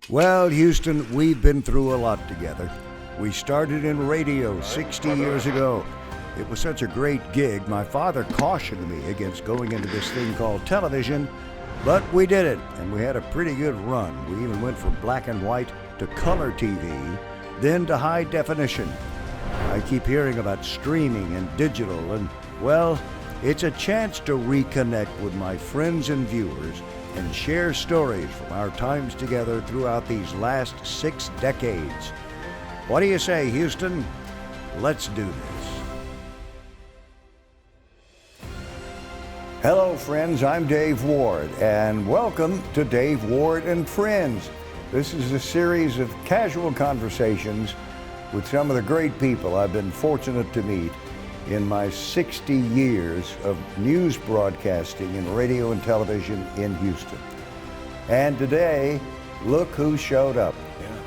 Well, Houston, we've been through a lot together. We started in radio 60 years ago. It was such a great gig, my father cautioned me against going into this thing called television, but we did it, and we had a pretty good run. We even went from black and white to color TV, then to high definition. I keep hearing about streaming and digital, and, well, it's a chance to reconnect with my friends and viewers and share stories from our times together throughout these last 6 decades. What do you say, Houston? Let's do this. Hello, friends. I'm Dave Ward, and welcome to Dave Ward and Friends. This is a series of casual conversations with some of the great people I've been fortunate to meet in my 60 years of news broadcasting in radio and television in Houston. And today, look who showed up.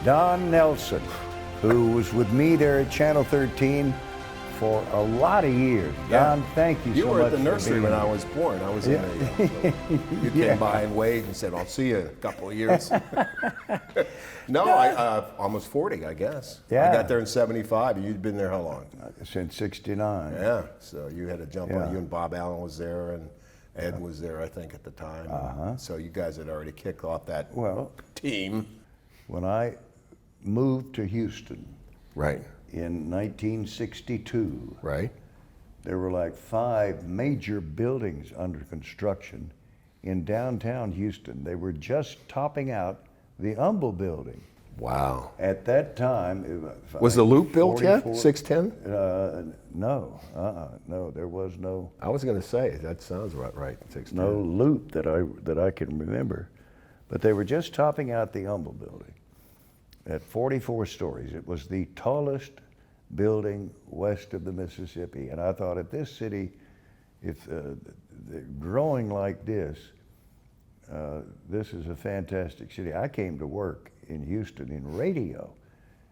Don Nelson, who was with me there at Channel 13 for a lot of years. Don, thank you so much. You were at the for nursery being when here. I was born. I was in there. You came by and waved and said, I'll see you in a couple of years. No, I almost 40, I guess. Yeah. I got there in 75, and you'd been there how long? Since 69. Yeah, so you had to jump Yeah. on. You and Bob Allen was there, and Ed was there, I think, at the time. So you guys had already kicked off that team. When I moved to Houston Right. in 1962, Right. there were like 5 major buildings under construction in downtown Houston. They were just topping out the Humble building. Wow. At that time, Was the loop built yet? 44 610? No, there was no I was going to say, that sounds right. 610. no loop that I can remember. But they were just topping out the Humble building at 44 stories. It was the tallest building west of the Mississippi. And I thought, if this city, if growing like this is a fantastic city. I came to work in Houston in radio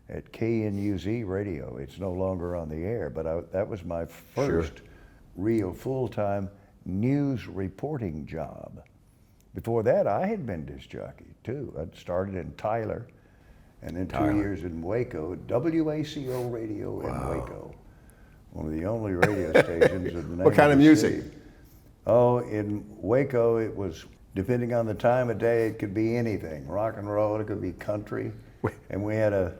at KNUZ Radio. It's no longer on the air, but that was my first real full-time news reporting job. Before that, I had been disc jockey too. I'd started in Tyler, and then 2 years in Waco, WACO Radio in Waco, one of the only radio stations in the name What kind of music? city. Oh, in Waco, it was, depending on the time of day, it could be anything. Rock and roll, it could be country. And we had a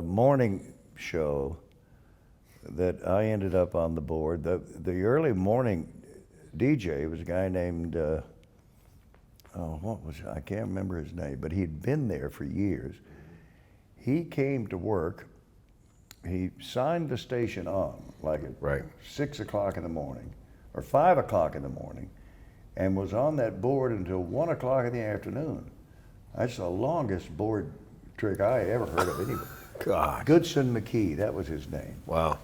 morning show that I ended up on the board. The early morning DJ was a guy named, I can't remember his name, but he'd been there for years. He came to work, he signed the station on, like at 6 o'clock in the morning, or 5 o'clock in the morning, and was on that board until 1 o'clock in the afternoon. That's the longest board trick I ever heard of anyway. God. Goodson McKee, that was his name. Wow.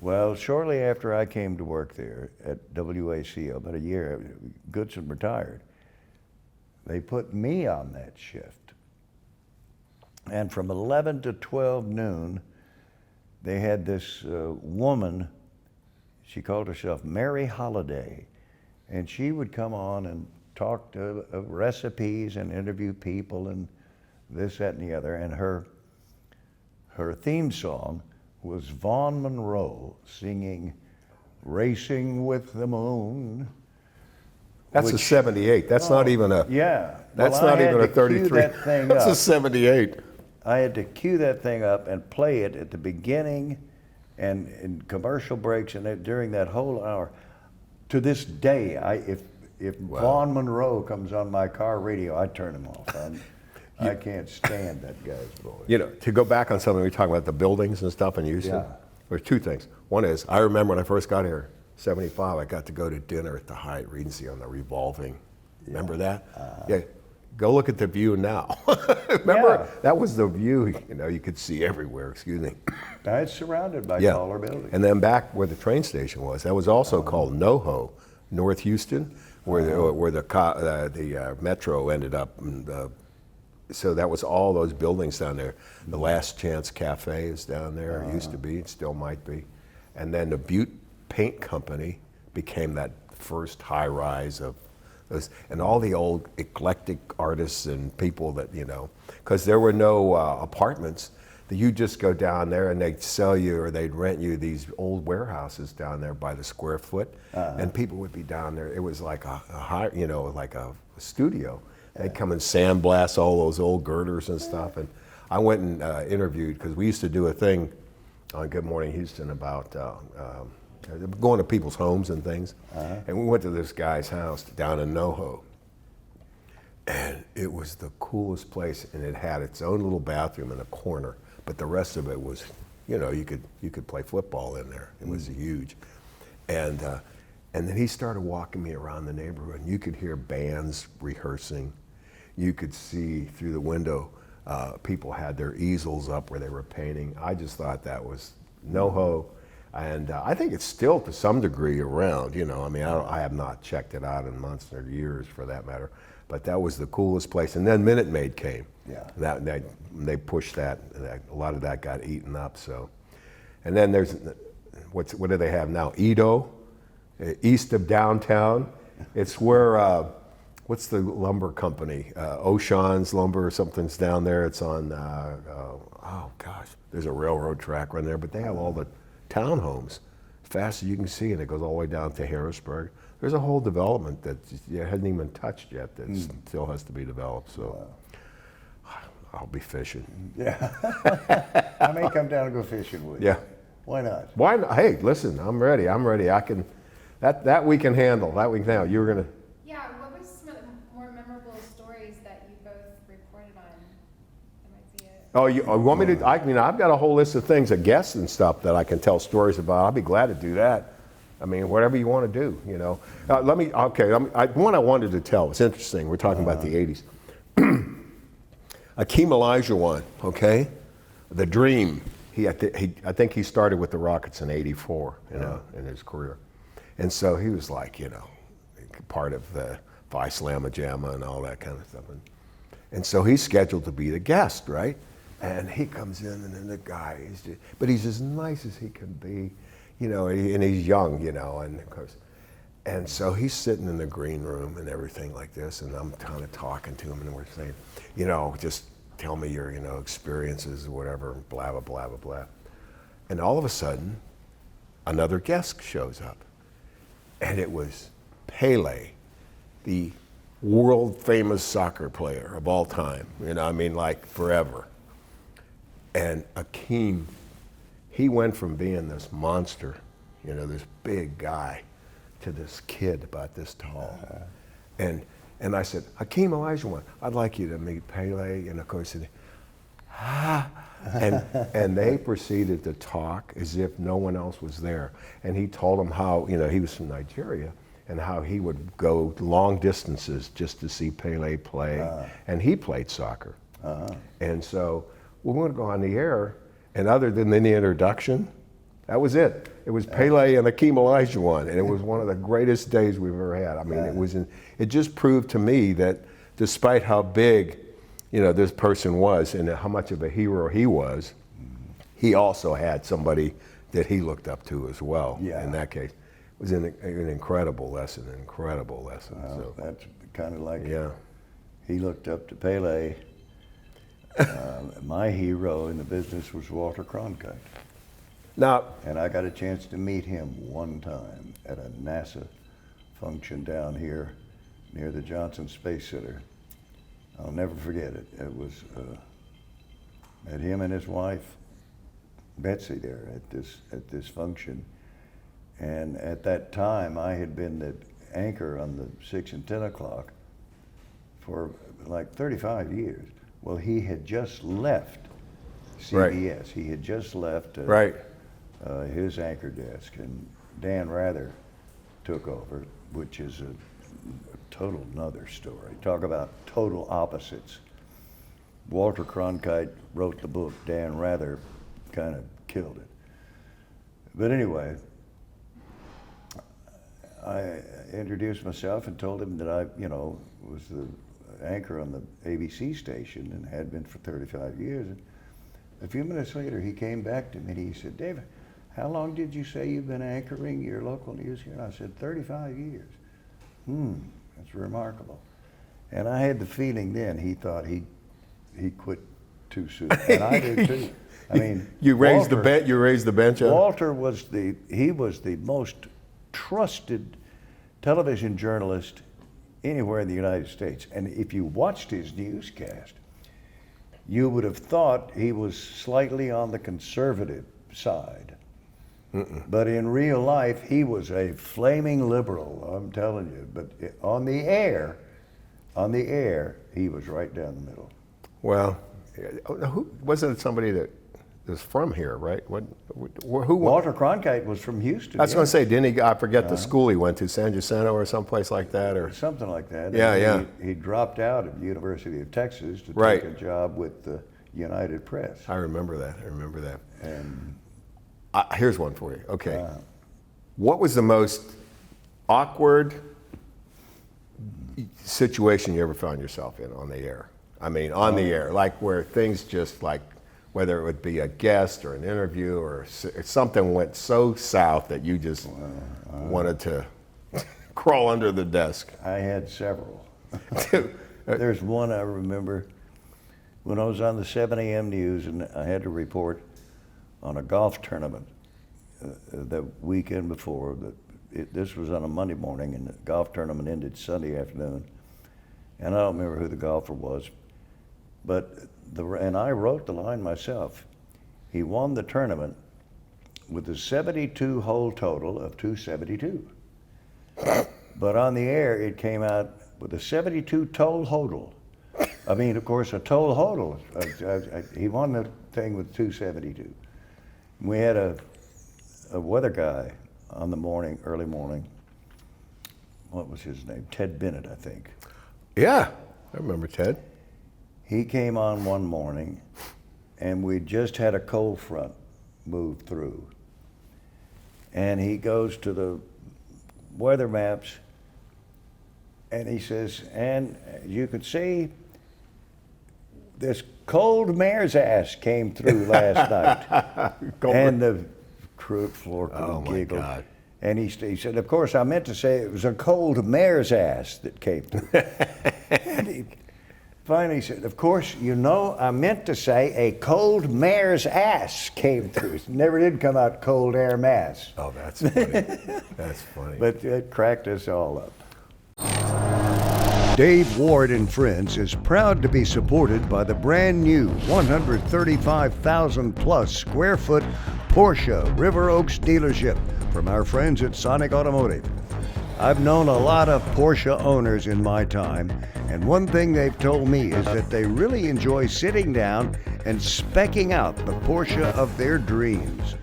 Well, shortly after I came to work there at WACO, about a year, Goodson retired. They put me on that shift. And from 11 to 12 noon, they had this woman, she called herself Mary Holiday, and she would come on and talk to recipes and interview people and this, that, and the other. And her theme song was Vaughn Monroe singing "Racing with the Moon." That's a 78. That's not even a. Yeah. That's Well, not I even a had to cue 33. that thing That's up. a 78. I had to cue that thing up and play it at the beginning and in commercial breaks and during that whole hour. To this day, if Vaughn Monroe comes on my car radio, I turn him off. I can't stand that guy's voice. You know, to go back on something we were talking about, the buildings and stuff in Houston, there's 2 things. One is, I remember when I first got here, 75, I got to go to dinner at the Hyatt Regency on the revolving. Remember that? Yeah. Go look at the view now. Remember, that was the view, you could see everywhere, excuse me. It's surrounded by taller buildings. And then back where the train station was, that was also called NoHo, North Houston, where the metro ended up. And, so that was all those buildings down there. The Last Chance Cafe is down there, it used to be, it still might be. And then the Butte Paint Company became that first high rise of And all the old eclectic artists and people that, because there were no apartments, that you just go down there and they'd sell you or they'd rent you these old warehouses down there by the square foot, and people would be down there. It was like a high, like a studio. They'd come and sandblast all those old girders and stuff. And I went and interviewed, because we used to do a thing on Good Morning Houston about going to people's homes and things. And we went to this guy's house down in NoHo. And it was the coolest place, and it had its own little bathroom in a corner, but the rest of it was, you could play football in there. It was huge. And then he started walking me around the neighborhood, and you could hear bands rehearsing. You could see through the window, people had their easels up where they were painting. I just thought that was NoHo. And I think it's still to some degree around, I have not checked it out in months or years for that matter, but that was the coolest place. And then Minute Maid came. Yeah. They pushed that, a lot of that got eaten up, so. And then there's, what do they have now? Edo, east of downtown. It's where, what's the lumber company? Ocean's Lumber or something's down there. It's on, oh gosh, there's a railroad track right there, but they have all the townhomes, fast as you can see, and it goes all the way down to Harrisburg. There's a whole development that hasn't even touched yet that still has to be developed. So I'll be fishing. Yeah, I may come down and go fishing with you. Yeah, why not? Why not? Hey, listen, I'm ready. I can. That we can handle. That we can handle. You were gonna. Yeah. What was some of the more memorable stories that you both reported on? Oh, you want me to? I've got a whole list of things, of guests and stuff that I can tell stories about. I'll be glad to do that. Whatever you want to do, one I wanted to tell. It's interesting. We're talking about the 80s. Akeem Elijah one, okay? The Dream. I think he started with the Rockets in '84, in his career. And so he was like, part of the Phi Slamma Jamma and all that kind of stuff. And so he's scheduled to be the guest, right? And he comes in, and then the guy, he's as nice as he can be, and he's young, and of course. And so he's sitting in the green room and everything like this, and I'm kind of talking to him, and we're saying, just tell me your, experiences or whatever, blah, blah, blah, blah, blah. And all of a sudden, another guest shows up. And it was Pele, the world famous soccer player of all time, like forever. And Akeem, he went from being this monster, this big guy, to this kid about this tall. And I said, Akeem Elijah, I'd like you to meet Pele. And of course, and they proceeded to talk as if no one else was there. And he told them how, he was from Nigeria, and how he would go long distances just to see Pele play. And he played soccer. And so we were going to go on the air, and other than the introduction, that was it. It was Pele and Akeem Elijah and it was one of the greatest days we've ever had. It just proved to me that despite how big, this person was and how much of a hero he was, he also had somebody that he looked up to as well. In that case, it was an incredible lesson. So that's kind of like he looked up to Pele. My hero in the business was Walter Cronkite. Now, and I got a chance to meet him one time at a NASA function down here near the Johnson Space Center. I'll never forget it. It was met him and his wife Betsy there at this function, and at that time I had been the anchor on the 6 and 10 o'clock for like 35 years. Well, he had just left CBS. Right. He had just left his anchor desk, and Dan Rather took over, which is a total another story. Talk about total opposites. Walter Cronkite wrote the book. Dan Rather kind of killed it. But anyway, I introduced myself and told him that I, was the anchor on the ABC station and had been for 35 years. And a few minutes later, he came back to me and he said, David, how long did you say you've been anchoring your local news here? And I said, 35 years. It's remarkable. And I had the feeling then he thought he quit too soon, and I did too. I mean, You raised the Walter- bench. You raised the bench up. Walter was the most trusted television journalist anywhere in the United States. And if you watched his newscast, you would have thought he was slightly on the conservative side. But in real life, he was a flaming liberal, I'm telling you. But on the air, he was right down the middle. Well, who wasn't it somebody that is from here, right? Who? Walter Cronkite was from Houston. I was going to say, didn't he? I forget the school he went to, San Jacinto or someplace like that, or Something like that. Yeah, And yeah. He dropped out of the University of Texas to Right. take a job with the United Press. I remember that. And Here's one for you. Okay. What was the most awkward situation you ever found yourself in on the air? I mean, on the air, like where things just like, whether it would be a guest or an interview or something went so south that you just wanted to crawl under the desk. I had several. There's one I remember when I was on the 7 a.m. news and I had to report on a golf tournament the weekend before. This was on a Monday morning and the golf tournament ended Sunday afternoon. And I don't remember who the golfer was, but and I wrote the line myself. He won the tournament with a 72 hole total of 272. But on the air, it came out with a 72 toll hodl. I mean, of course, a toll hodl. He won the thing with 272. We had a weather guy on the early morning. What was his name? Ted Bennett, I think. Yeah, I remember Ted. He came on one morning, and we just had a cold front move through. And he goes to the weather maps, and he says, and you could see this cold mare's ass came through last night. And the crew floor giggled. God. And he said, of course, I meant to say it was a cold mare's ass that came through. And he finally said, of course, you know, I meant to say a cold mare's ass came through. It never did come out cold air mass. Oh, that's funny. That's funny. But it cracked us all up. Dave Ward and Friends is proud to be supported by the brand new 135,000 plus square foot Porsche River Oaks dealership from our friends at Sonic Automotive. I've known a lot of Porsche owners in my time, and one thing they've told me is that they really enjoy sitting down and specking out the Porsche of their dreams.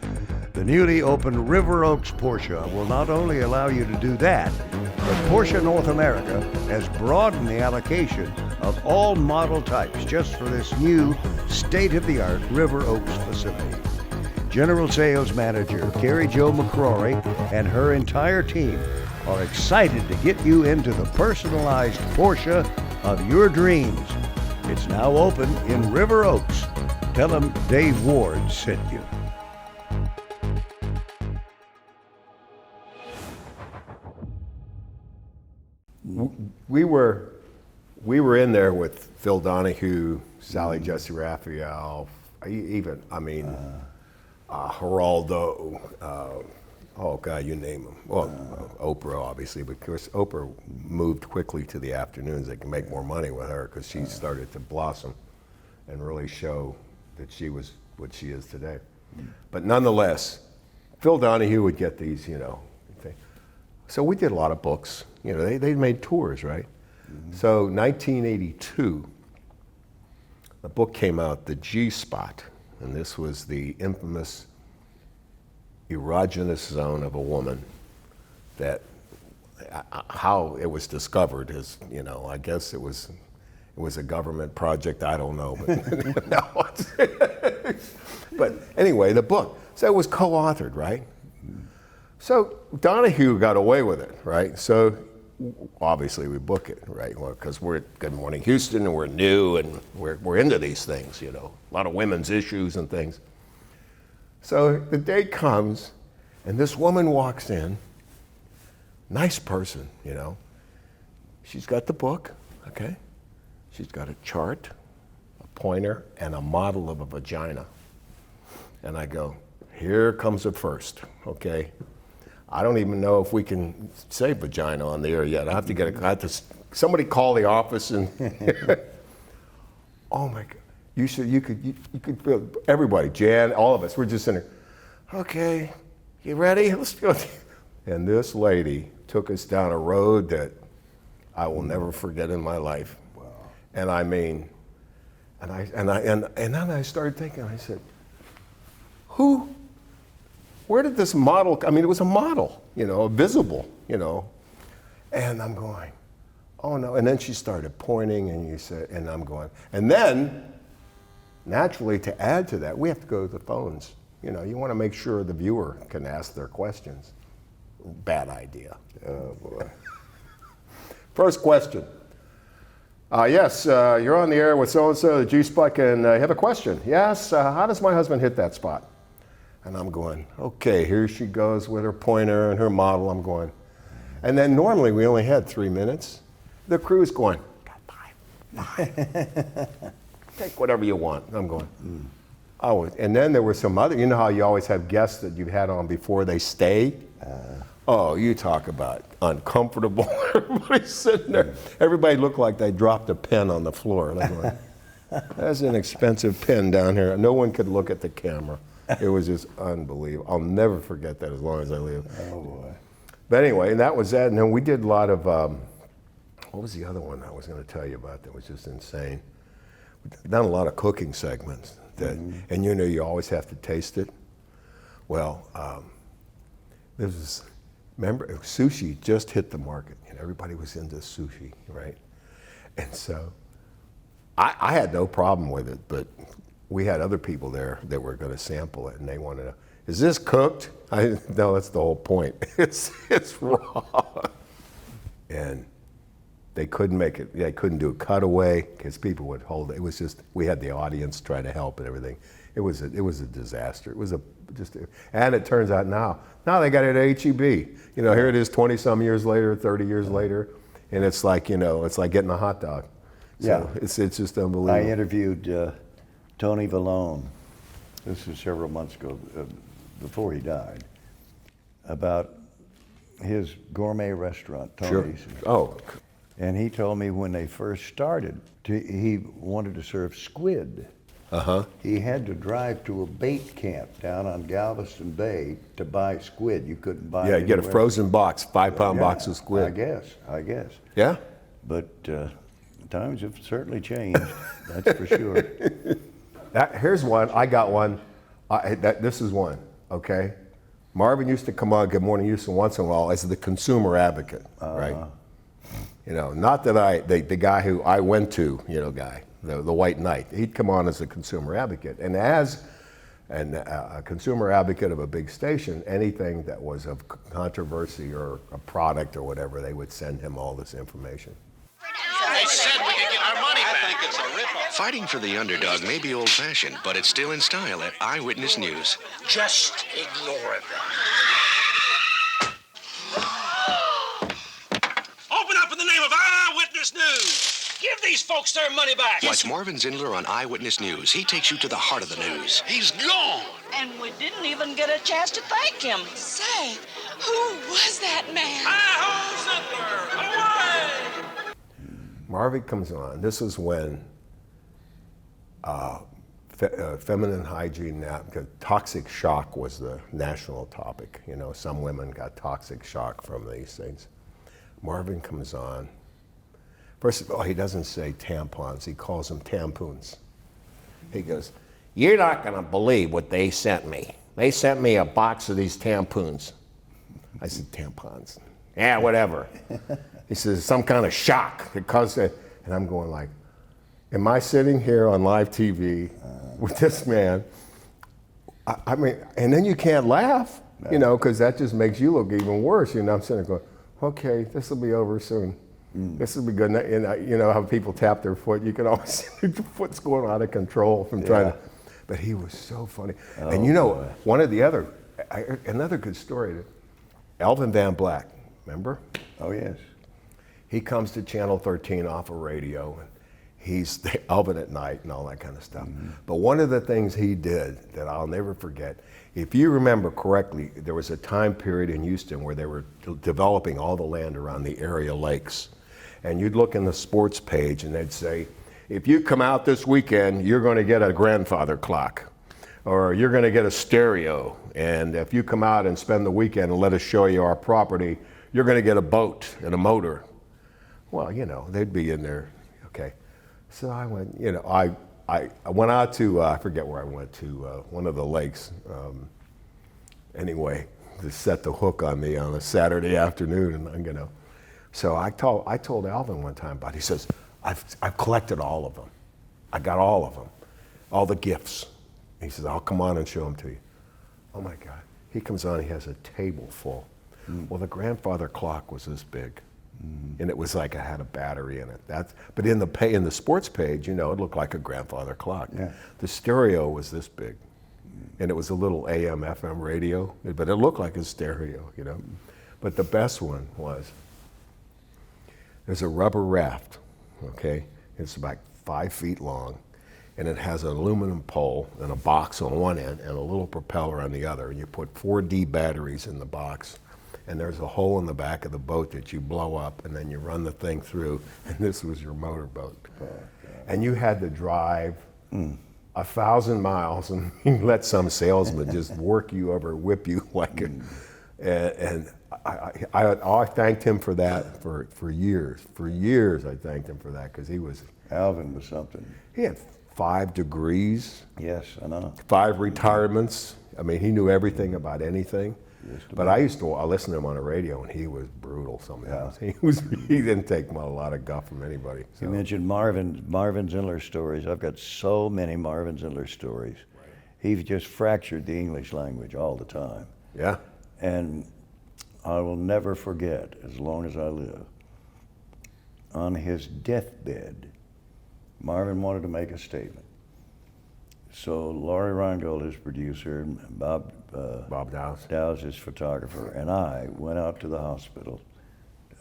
The newly opened River Oaks Porsche will not only allow you to do that, but Porsche North America has broadened the allocation of all model types just for this new state-of-the-art River Oaks facility. General Sales Manager Carrie Jo McCrory and her entire team are excited to get you into the personalized Porsche of your dreams. It's now open in River Oaks. Tell them Dave Ward sent you. We were in there with Phil Donahue, Sally Jesse Raphael, even, Geraldo, oh God, you name them. Well, Oprah, obviously, but of course, Oprah moved quickly to the afternoons. They can make more money with her because she started to blossom and really show that she was what she is today. But nonetheless, Phil Donahue would get these, things. So we did a lot of books. They made tours, right? Mm-hmm. So 1982, the book came out, The G-Spot, and this was the infamous erogenous zone of a woman that, how it was discovered is, I guess it was a government project, I don't know, but no. But anyway, the book. So it was co-authored, right? So Donahue got away with it, right? So obviously we book it, right? Because we're at Good Morning Houston and we're new and we're into these things, a lot of women's issues and things. So the day comes and this woman walks in, nice person, she's got the book, okay? She's got a chart, a pointer, and a model of a vagina. And I go, here comes the first, okay? I don't even know if we can say vagina on the air yet. I have to somebody call the office and, oh my God. You could feel, everybody, Jan, all of us, we're just sitting there, okay, you ready? Let's go. And this lady took us down a road that I will never forget in my life. Wow. And I mean, and then I started thinking, I said, where did this model, I mean, it was a model, visible, and I'm going, oh no. And then she started pointing and I'm going, and then naturally to add to that, we have to go to the phones. You want to make sure the viewer can ask their questions. Bad idea. Oh boy. First question. Yes, you're on the air with so-and-so, the G-Spot, and you have a question. Yes, how does my husband hit that spot? And I'm going, okay, here she goes with her pointer and her model. I'm going. And then normally we only had 3 minutes. The crew's going, got 5. Take whatever you want. I'm going, oh, and then there were some other, you know how you always have guests that you've had on before they stay? Oh, you talk about uncomfortable. Everybody's sitting there. Everybody looked like they dropped a pen on the floor. And I'm going, that's an expensive pen down here. No one could look at the camera. It was just unbelievable. I'll never forget that as long as I live. Oh, boy. But anyway, and that was that. And then we did a lot of, what was the other one I was going to tell you about that was just insane? We've done a lot of cooking segments that, and you always have to taste it. Well, remember, sushi just hit the market. Everybody was into sushi, right? And so I had no problem with it, but we had other people there that were going to sample it, and they wanted to know, is this cooked? No, that's the whole point. It's raw. And they couldn't make it, they couldn't do a cutaway because people would hold it. It was just, we had the audience try to help and everything. It was a disaster. It was and it turns out now they got it at HEB. Here it is 20 some years later, 30 years later, and it's like, it's like getting a hot dog. So yeah. It's just unbelievable. I interviewed Tony Vallone, this was several months ago, before he died, about his gourmet restaurant, Tony's. Sure. Oh. And he told me when they first started, he wanted to serve squid. Uh-huh. He had to drive to a bait camp down on Galveston Bay to buy squid. You couldn't buy it. Yeah, you get a frozen box, 5-pound box of squid. I guess. Yeah? But times have certainly changed, that's for sure. Here's one, I got one. This is one, okay? Marvin used to come on Good Morning Houston once in a while as the consumer advocate, right? Not that the guy who I went to, guy, the white knight, he'd come on as a consumer advocate. And as a consumer advocate of a big station, anything that was of controversy or a product or whatever, they would send him all this information. They said we could get our money back. I think it's a ripoff. Fighting for the underdog may be old-fashioned, but it's still in style at Eyewitness News. Just ignore them. Open up in the name of Eyewitness News. Give these folks their money back. Watch Marvin Zinner on Eyewitness News. He takes you to the heart of the news. He's gone. And we didn't even get a chance to thank him. Say, who was that man? Hi-ho, Zinner. Away! Marvin comes on. This is when feminine hygiene, because toxic shock was the national topic. Some women got toxic shock from these things. Marvin comes on. First of all, he doesn't say tampons, he calls them tampoons. He goes, you're not gonna believe what they sent me. They sent me a box of these tampoons. I said, tampons? Yeah, whatever. He says, some kind of shock that caused it. And I'm going like, am I sitting here on live TV with this man? I mean, and then you can't laugh, because that just makes you look even worse. I'm sitting there going, okay, this will be over soon. This will be good. And how people tap their foot. You can always see the foot's going out of control from trying to. But he was so funny. Oh, and one of the another good story. Alvin Van Black, remember? Oh yes. He comes to Channel 13 off a radio, and he's Alvin at night and all that kind of stuff. But one of the things he did that I'll never forget, if you remember correctly, there was a time period in Houston where they were developing all the land around the area lakes. And you'd look in the sports page and they'd say, if you come out this weekend, you're going to get a grandfather clock, or you're going to get a stereo. And if you come out and spend the weekend and let us show you our property, you're going to get a boat and a motor. Well, you know, they'd be in there, okay. So I went, you know, I went out to, I forget where I went to, one of the lakes. Anyway, to set the hook on me on a Saturday afternoon, and you know. So I told Alvin one time about it. He says, I've collected all of them. I got all of them, all the gifts. He says, I'll come on and show them to you. Oh my God. He comes on, he has a table full. Well, the grandfather clock was this big. And it was like it had a battery in it. But in the sports page, you know, it looked like a grandfather clock. Yeah. The stereo was this big. And it was a little AM, FM radio, but it looked like a stereo, you know. But the best one was, there's a rubber raft, okay? It's about 5 feet long, and it has an aluminum pole and a box on one end and a little propeller on the other. And you put 4D batteries in the box, and there's a hole in the back of the boat that you blow up, and then you run the thing through, and this was your motorboat. And you had to drive 1,000 miles and let some salesman just work you over, whip you like it. And I thanked him for that for years. For years I thanked him for that, because Alvin was something. He had 5 degrees. Yes, I know. 5 retirements. I mean, he knew everything about anything. But I used to listen to him on the radio, and he was brutal sometimes. Yeah. He didn't take a lot of guff from anybody. So. You mentioned Marvin Zinner stories. I've got so many Marvin Zinner stories. Right. He just fractured the English language all the time. Yeah. And I will never forget, as long as I live, on his deathbed, Marvin wanted to make a statement. So Laurie Reingold, his producer, and Bob Dow's his photographer, and I went out to the hospital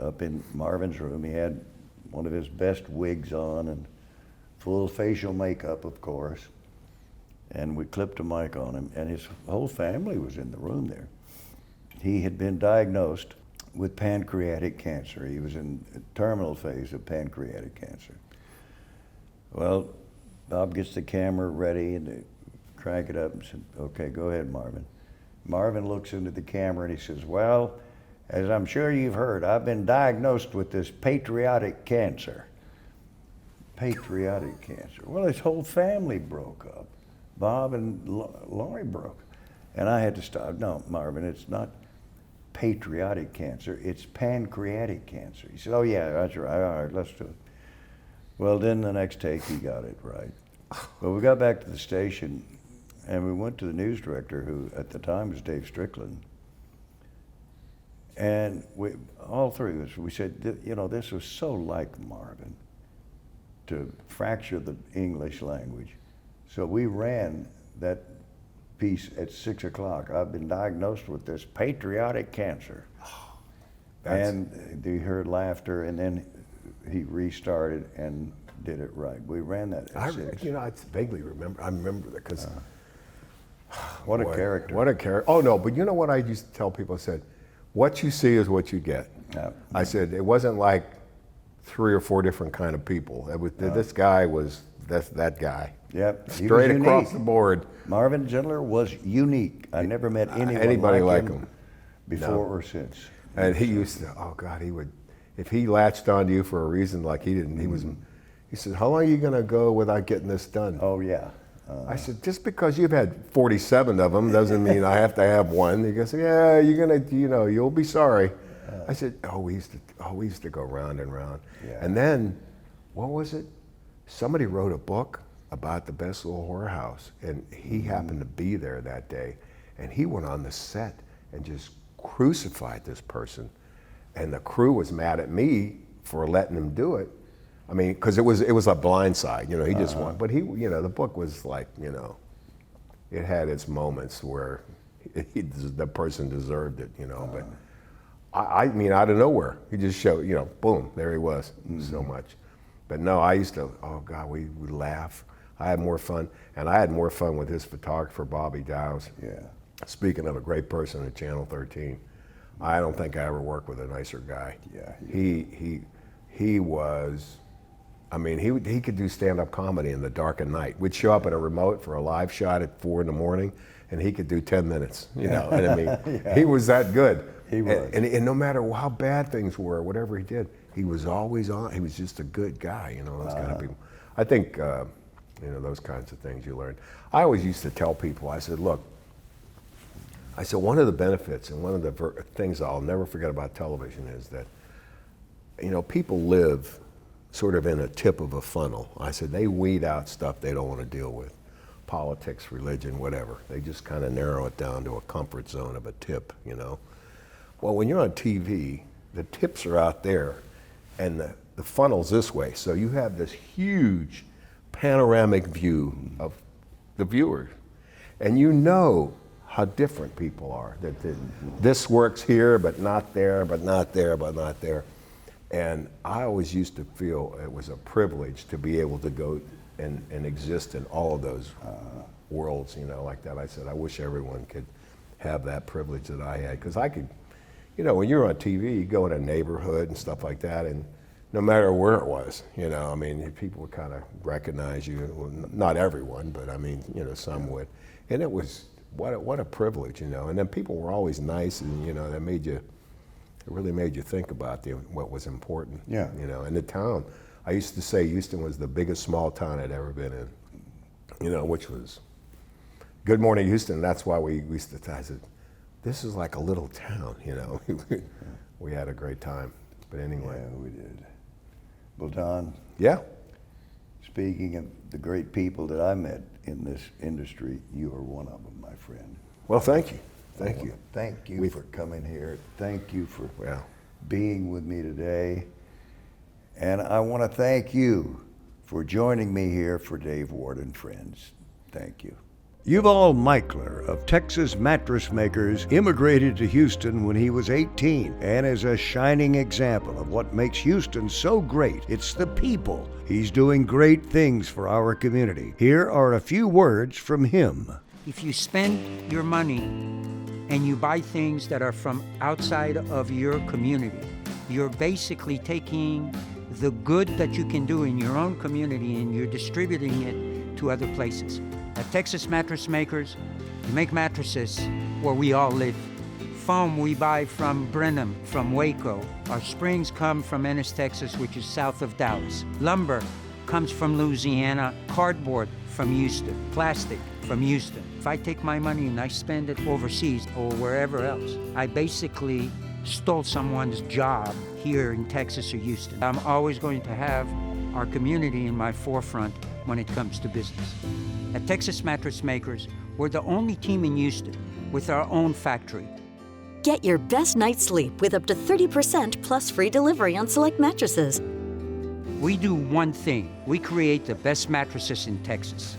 up in Marvin's room. He had one of his best wigs on and full facial makeup, of course. And we clipped a mic on him, and his whole family was in the room there. He had been diagnosed with pancreatic cancer. He was in a terminal phase of pancreatic cancer. Well, Bob gets the camera ready and they crank it up and said, okay, go ahead, Marvin. Marvin looks into the camera and he says, well, as I'm sure you've heard, I've been diagnosed with this patriotic cancer. Patriotic cancer. Well, his whole family broke up. Bob and Laurie broke. And I had to stop. No, Marvin, it's not patriotic cancer, it's pancreatic cancer. He said, oh yeah, that's right, all right, let's do it. Well, then the next take, he got it right. But we got back to the station, and we went to the news director, who at the time was Dave Strickland. And we, all three of us, we said, you know, this was so like Marvin, to fracture the English language. So we ran that piece at 6 o'clock. I've been diagnosed with this patriotic cancer. And they heard laughter, and then he restarted and did it right. We ran that at 6. You know, I vaguely remember. I remember that because what a character. What a character. Oh no, but you know what I used to tell people? I said, what you see is what you get. I said, it wasn't like 3 or 4 different kind of people. It was, this guy was that guy. Yep. Straight across the board. Marvin Zinner was unique. I never met anybody like him before or since. And he used to, oh God, he would, if he latched onto you for a reason like he didn't, he said, how long are you going to go without getting this done? Oh yeah. I said, just because you've had 47 of them doesn't mean I have to have one. He goes, yeah, you're going to, you know, you'll be sorry. I said, we used to go round and round. Yeah. And then, what was it? Somebody wrote a book about the best little whorehouse, and he happened to be there that day, and he went on the set and just crucified this person, and the crew was mad at me for letting him do it. I mean, because it was a blindside, you know. He just wanted, but he, you know, the book was like, you know, it had its moments where the person deserved it, you know. But I mean, out of nowhere, he just showed, boom, there he was, so much. But no, I used to, oh God, we would laugh. I had more fun, and I had more fun with his photographer, Bobby Dowse. Yeah. Speaking of a great person at Channel 13, I don't think I ever worked with a nicer guy. Yeah. He was, I mean, he could do stand-up comedy in the dark of night. We'd show up at a remote for a live shot at 4 a.m, and he could do 10 minutes, And I mean, he was that good. He was. And no matter how bad things were, whatever he did, he was always on. He was just a good guy, those kind of people. I think, those kinds of things you learn. I always used to tell people, I said, look, one of the benefits and one of the things I'll never forget about television is that, people live sort of in a tip of a funnel. I said, they weed out stuff they don't want to deal with. Politics, religion, whatever. They just kind of narrow it down to a comfort zone of a tip, Well, when you're on TV, the tips are out there and the funnel's this way. So you have this huge panoramic view of the viewer. And how different people are. That this works here, but not there, but not there, but not there. And I always used to feel it was a privilege to be able to go and exist in all of those worlds, like that. I said, I wish everyone could have that privilege that I had. Because I could, when you're on TV, you go in a neighborhood and stuff like that, and no matter where it was, I mean, people would kind of recognize you. Well, not everyone, but I mean, some would. And it was, what a privilege, And then people were always nice, and, it really made you think about what was important. Yeah. And the town, I used to say Houston was the biggest small town I'd ever been in, which was Good Morning Houston. That's why we used to, I said, this is like a little town, We had a great time. But anyway. Yeah, we did. Well, Don. Yeah. Speaking of the great people that I met in this industry, you are one of them, my friend. Well, thank you. Thank you. Thank you for coming here. Thank you for being with me today. And I want to thank you for joining me here for Dave Ward and Friends. Thank you. Yuval Michler of Texas Mattress Makers immigrated to Houston when he was 18 and is a shining example of what makes Houston so great. It's the people. He's doing great things for our community. Here are a few words from him. If you spend your money and you buy things that are from outside of your community, you're basically taking the good that you can do in your own community and you're distributing it to other places. At Texas Mattress Makers, we make mattresses where we all live. Foam we buy from Brenham, from Waco. Our springs come from Ennis, Texas, which is south of Dallas. Lumber comes from Louisiana. Cardboard from Houston. Plastic from Houston. If I take my money and I spend it overseas or wherever else, I basically stole someone's job here in Texas or Houston. I'm always going to have our community in my forefront when it comes to business. At Texas Mattress Makers, we're the only team in Houston with our own factory. Get your best night's sleep with up to 30% plus free delivery on select mattresses. We do one thing. We create the best mattresses in Texas.